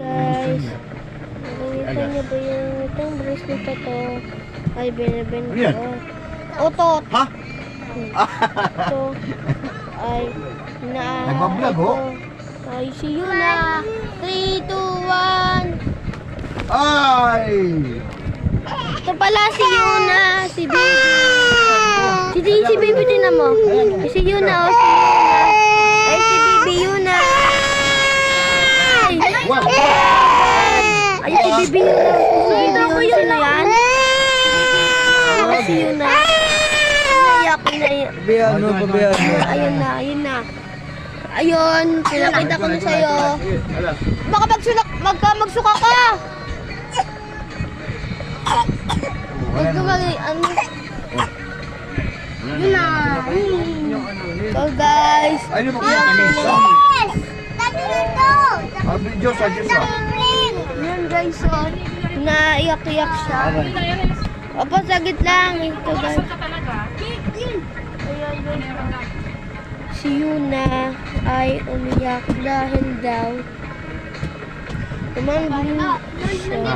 Guys, nakikita niyo ba yung itong bracelet na to ay binibenta Ano yan? ko. Otot! Ha? Ito ay Nagbablog, oh. Ay, see you na! 3, 2, 1! Ay! Ito pala si Yuna, si Baby. Si Baby din na mo. Si Yuna, oh, si Yuna. Ay, si Baby Yuna. Ay, What? ay, si Baby Yuna. Si Baby Yuna yan. Oh, si Yuna. Iyak na iyak. Pabayaan mo, pabayaan mo. Ayun na, ayun na. Ayun, pinakita ko na sa'yo. Baka magsuka ka. Huwag ka ano. Yun na. So guys. Ay, ano ba kanisa? Diyos, Diyos. Yun guys, oh. Naiyak-iyak siya. Opo, sagit lang. Ito guys. Ayan guys. Si Yuna ay umiyak dahil daw tumanggi siya.